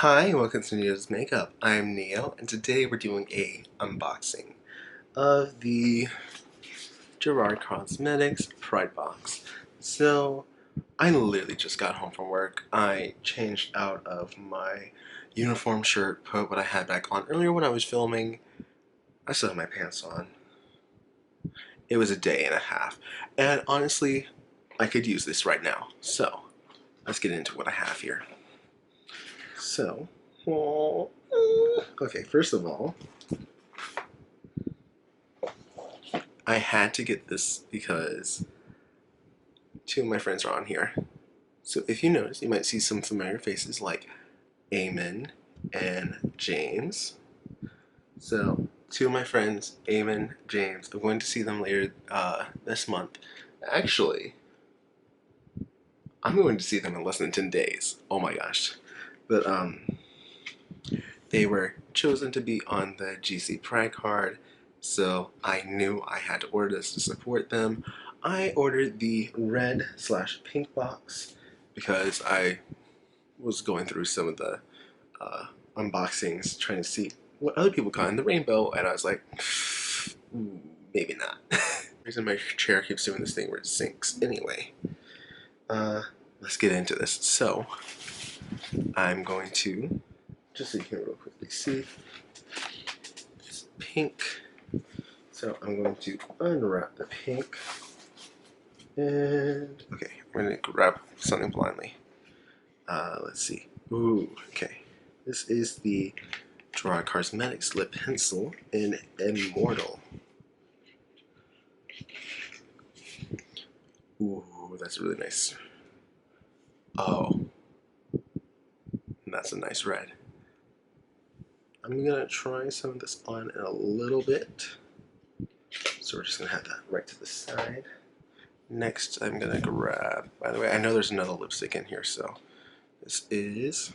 Hi, welcome to Neo's Makeup. I'm Neo, and today we're doing a unboxing of the Gerard Cosmetics Pride Box. So, I literally just got home from work. I changed out of my uniform shirt, put what I had back on earlier when I was filming. I still have my pants on. It was a day and a half, and honestly, I could use this right now. So, let's get into what I have here. So, okay, first of all, I had to get this because two of my friends are on here. So if you notice, you might see some familiar faces like Eamon and James. So two of my friends, Eamon, James, I'm going to see them later this month. Actually, I'm going to see them in less than 10 days. Oh my gosh. But they were chosen to be on the GC Pride card, so I knew I had to order this to support them. I ordered the red/pink box because I was going through some of the unboxings trying to see what other people got in the rainbow, and I was like, maybe not. The reason my chair keeps doing this thing where it sinks. Anyway, let's get into this. So, I'm going to, just so you can real quickly see, it's pink. So I'm going to unwrap the pink. And, okay, I'm going to grab something blindly. Let's see. Ooh, okay. This is the Gerard Cosmetics Lip Pencil in Immortal. Ooh, that's really nice. Oh, that's a nice red. I'm gonna try some of this on in a little bit. So we're just gonna have that right to the side. Next, I'm gonna grab, by the way, I know there's another lipstick in here, so this is,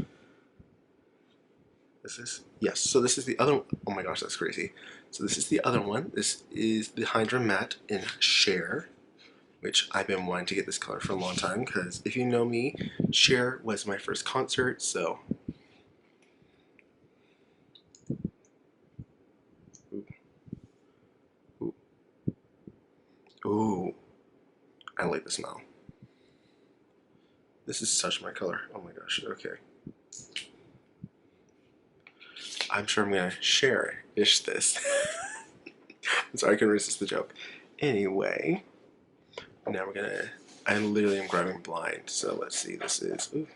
yes, so this is the other one. Oh my gosh, that's crazy. So this is the other one. This is the Hydra Matte in Share, which I've been wanting to get this color for a long time, because if you know me, Share was my first concert, so. Ooh. Ooh. Ooh. I like the smell. This is such my color. Oh my gosh, okay. I'm sure I'm gonna share-ish this. I'm sorry, I couldn't resist the joke. Anyway, now we're gonna, I literally am grabbing blind, so let's see, this is, ooh,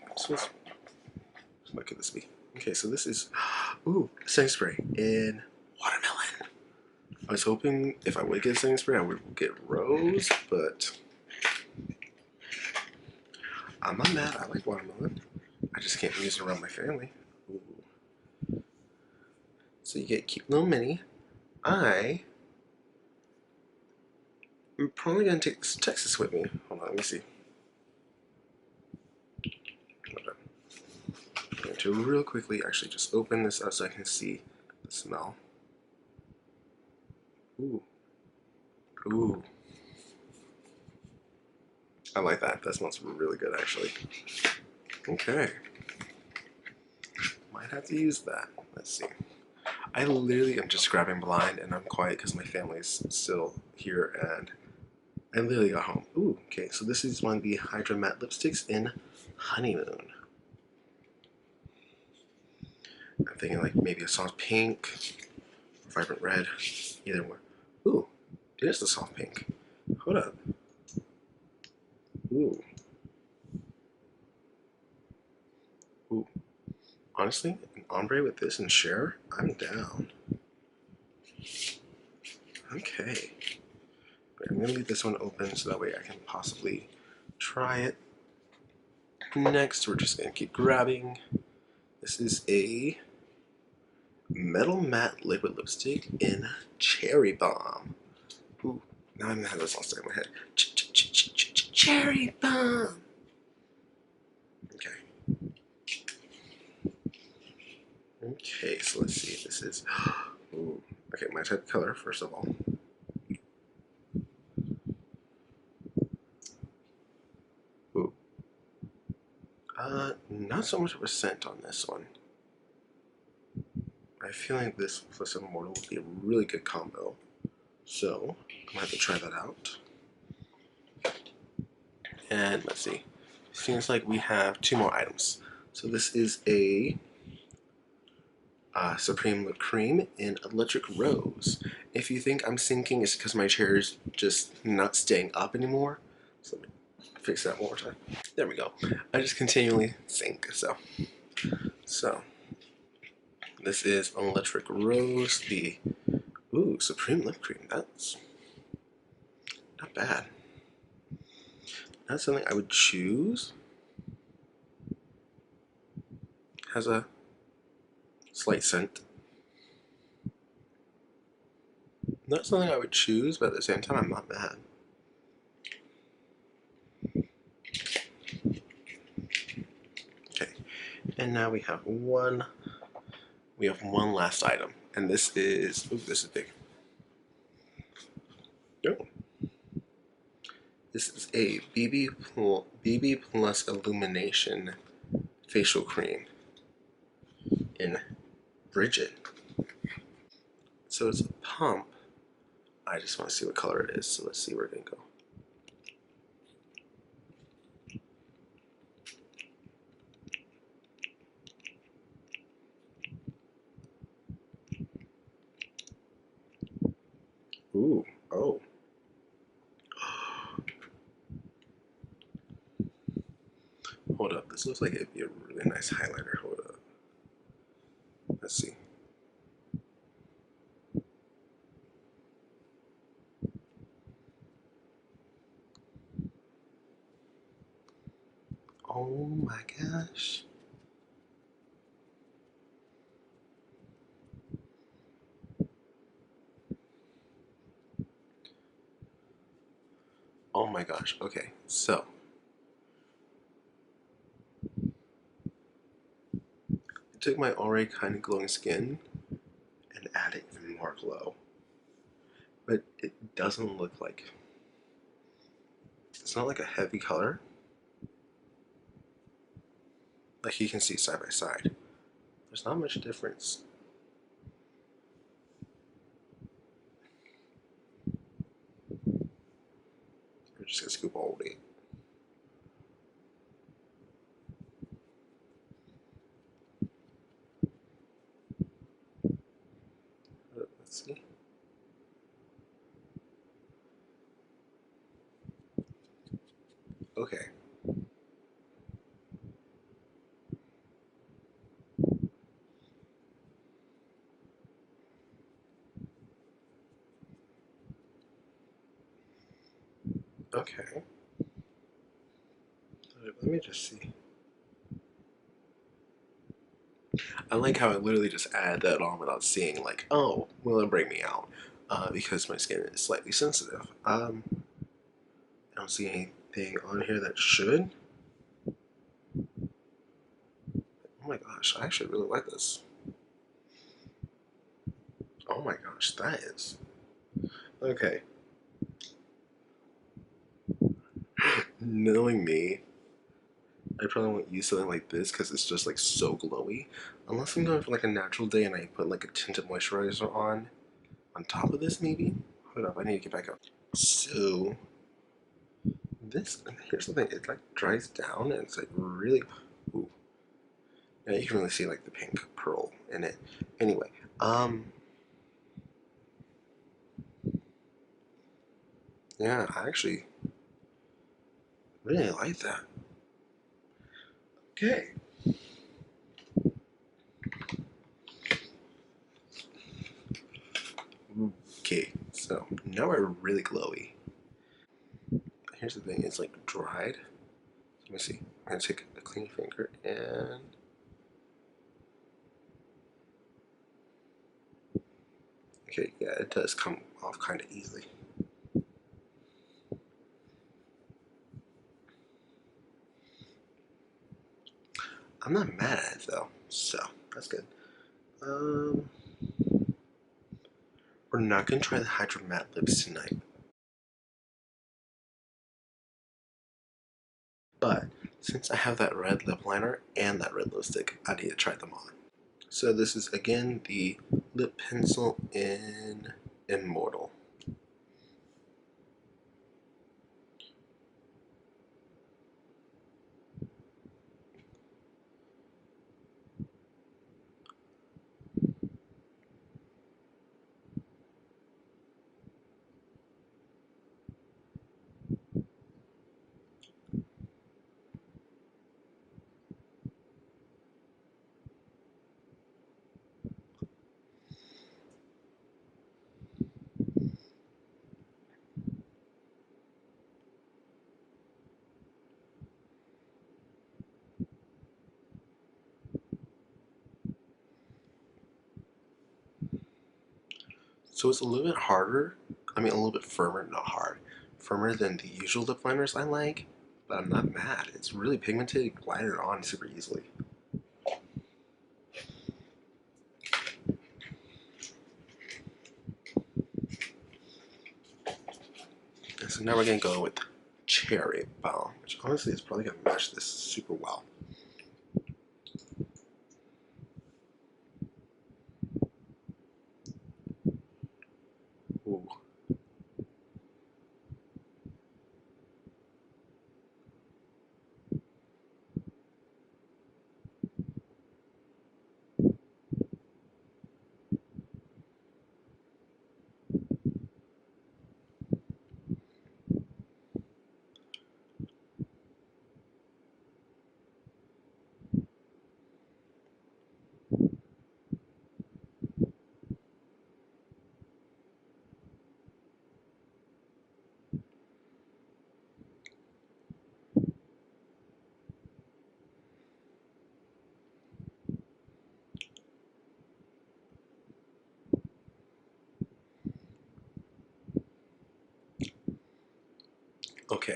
what could this be? Okay, so this is, ooh, setting spray in watermelon. I was hoping if I would get setting spray, I would get rose, but I'm not mad, I like watermelon. I just can't use it around my family. Ooh. So you get cute little mini. I'm probably gonna take this Texas with me. Hold on, let me see. I'm going to real quickly actually just open this up so I can see the smell. Ooh. Ooh. I like that. That smells really good actually. Okay. Might have to use that. Let's see. I literally am just grabbing blind and I'm quiet because my family's still here and I literally got home. Ooh, okay, so this is one of the Hydra Matte lipsticks in Honeymoon. I'm thinking like maybe a soft pink, vibrant red, either one. Ooh, it is the soft pink. Hold up. Ooh. Ooh. Honestly, an ombre with this and share, I'm down. Okay. I'm gonna leave this one open so that way I can possibly try it. Next, we're just gonna keep grabbing. This is a metal matte liquid lipstick in Cherry Bomb. Ooh, now I'm gonna have this all stuck in my head. Cherry Bomb! Okay. Okay, so let's see. This is, ooh, okay, my type of color, first of all. Ooh. Not so much of a scent on this one. I feel like this plus Immortal would be a really good combo. So, I'm gonna have to try that out. And let's see. Seems like we have 2 more items. So this is a Supreme Whipped Cream in Electric Rose. If you think I'm sinking, it's because my chair is just not staying up anymore. So let me fix that one more time. There we go. I just continually sink. So this is Electric Rose, the Supreme Lip Cream. That's not bad. That's something I would choose. Has a slight scent. Not something I would choose, but at the same time, I'm not mad. Okay, and now we have one last item, and this is big. Oh. This is a BB Plus Illumination facial cream in Bridget. So it's a pump. I just want to see what color it is, so let's see where it can go. Ooh, oh. Hold up, this looks like it'd be a really nice highlighter. Hold up. Let's see. Oh my gosh. Oh my gosh. Okay, so I took my already kind of glowing skin and added even more glow. But it doesn't look like, it's not like a heavy color. Like you can see side by side. There's not much difference. We're just gonna scoop all of it. Let's see. Okay. Okay. Let me just see. I like how I literally just add that on without seeing, like, oh, will it break me out? Because my skin is slightly sensitive. I don't see anything on here that should. Oh my gosh, I actually really like this. Oh my gosh, that is. Okay. Knowing me, I probably won't use something like this because it's just like so glowy. Unless I'm going for like a natural day and I put like a tinted moisturizer on top of this maybe. Hold up, I need to get back up. So this, here's the thing, it like dries down and it's like really, ooh. Yeah, you can really see like the pink pearl in it. Anyway, yeah, I actually really like that. Okay. Okay, so now we're really glowy. Here's the thing, it's like dried. Let me see. I'm gonna take a clean finger and okay, yeah, it does come off kind of easily. I'm not mad at it though, so that's good. Um, we're not gonna try the Hydro Matte Lips tonight, but since I have that red lip liner and that red lipstick, I need to try them on. So this is again the lip pencil in Immortal. So it's a little bit harder, I mean a little bit firmer, not hard, firmer than the usual lip liners I like, but I'm not mad. It's really pigmented, you can glide it on super easily. And so now we're gonna go with Cherry Bomb, which honestly is probably gonna match this super well. Ooh. Okay.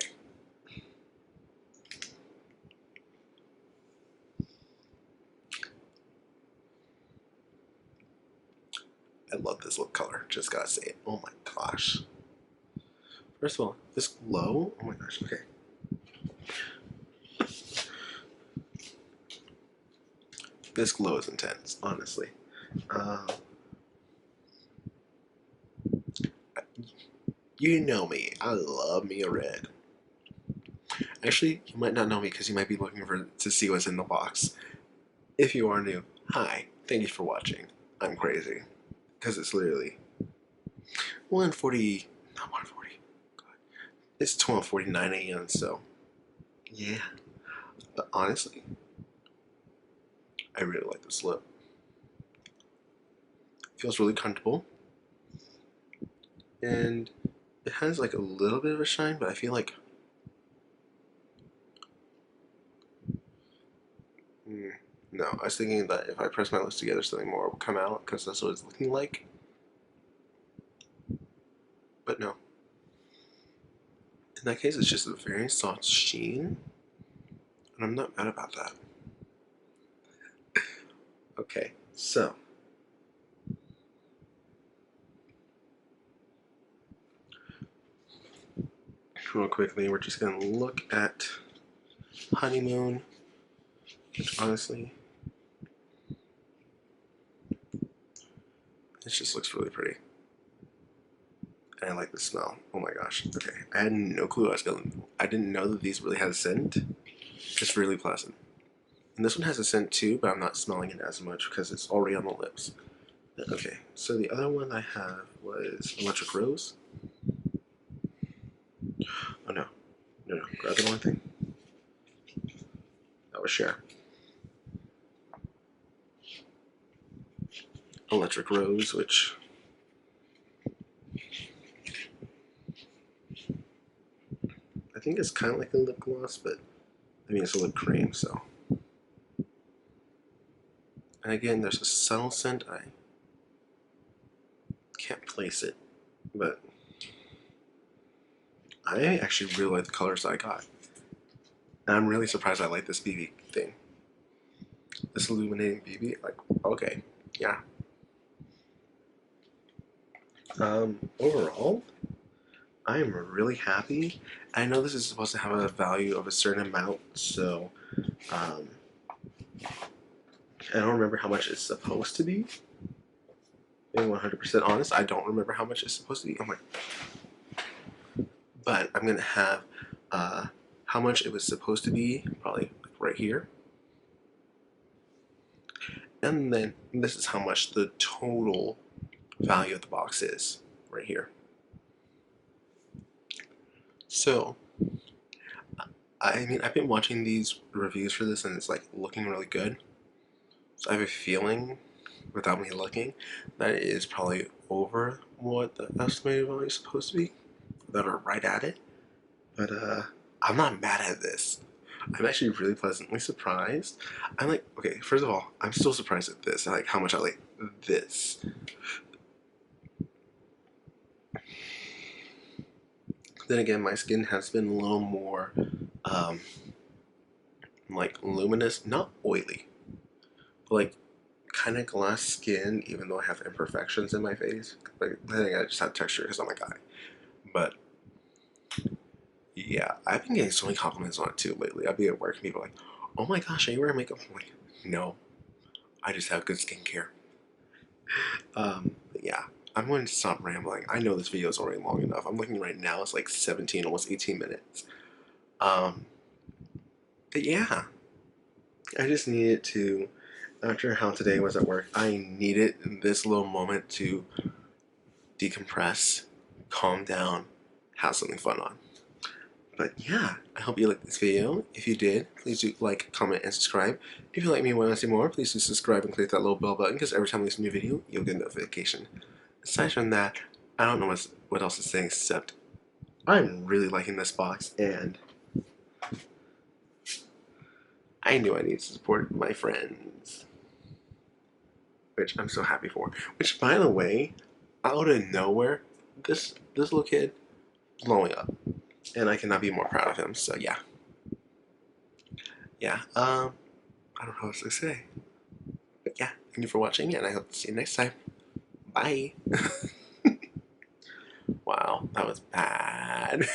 I love this lip color, just gotta say it. Oh my gosh. First of all, this glow, oh my gosh, okay. This glow is intense, honestly. Uh, you know me, I love me a red. Actually, you might not know me because you might be looking to see what's in the box. If you are new, hi, thank you for watching. I'm crazy. Because it's literally 1:40, not 1:40, it's 12:49 a.m., so yeah. But honestly, I really like this lip. It feels really comfortable. And it has like a little bit of a shine, but I feel like no, I was thinking that if I press my lips together, something more will come out because that's what it's looking like. But no. In that case, it's just a very soft sheen, and I'm not mad about that. Okay, so real quickly, we're just gonna look at Honeymoon, which honestly, it just looks really pretty. And I like the smell. Oh my gosh. Okay, I had no clue I was gonna. I didn't know that these really had a scent. It's really pleasant. And this one has a scent too, but I'm not smelling it as much because it's already on the lips. Okay, so the other one I have was Electric Rose. Oh no, no, grab the wrong thing. That was Cher. Electric Rose, which I think is kind of like a lip gloss, but I mean it's a lip cream, so. And again, there's a subtle scent. I can't place it, but I actually really like the colors I got. And I'm really surprised I like this BB thing. This illuminating BB, like, okay, yeah. Overall, I am really happy. I know this is supposed to have a value of a certain amount, so um, I don't remember how much it's supposed to be. Being 100% honest, I don't remember how much it's supposed to be. I'm like, but I'm gonna have how much it was supposed to be, probably right here. And then this is how much the total value of the box is, right here. So, I mean, I've been watching these reviews for this and it's like looking really good. So I have a feeling, without me looking, that it is probably over what the estimated value is supposed to be. That are right at it. But I'm not mad at this. I'm actually really pleasantly surprised. I'm like, okay, first of all, I'm still surprised at this. Like how much I like this. Then again, my skin has been a little more um, like luminous, not oily, but like kind of glass skin, even though I have imperfections in my face. Like, I think I just have texture because I'm a guy. But yeah, I've been getting so many compliments on it too lately. I'll be at work and people are like, oh my gosh, are you wearing makeup? I'm like, no, I just have good skincare. But yeah, I'm going to stop rambling. I know this video is already long enough. I'm looking right now, it's like 17, almost 18 minutes. Um, but yeah, I just needed to, after how today was at work, I needed this little moment to decompress, calm down, have something fun on. But yeah, I hope you liked this video. If you did, please do like, comment, and subscribe. If you like me and want to see more, please do subscribe and click that little bell button because every time I release a new video, you'll get a notification. Aside from that, I don't know what else to say except I'm really liking this box and I knew I needed to support my friends. Which I'm so happy for. Which, by the way, out of nowhere, this little kid blowing up. And I cannot be more proud of him, so yeah. Yeah, I don't know what else to say. But yeah, thank you for watching, and I hope to see you next time. Bye! Wow, that was bad.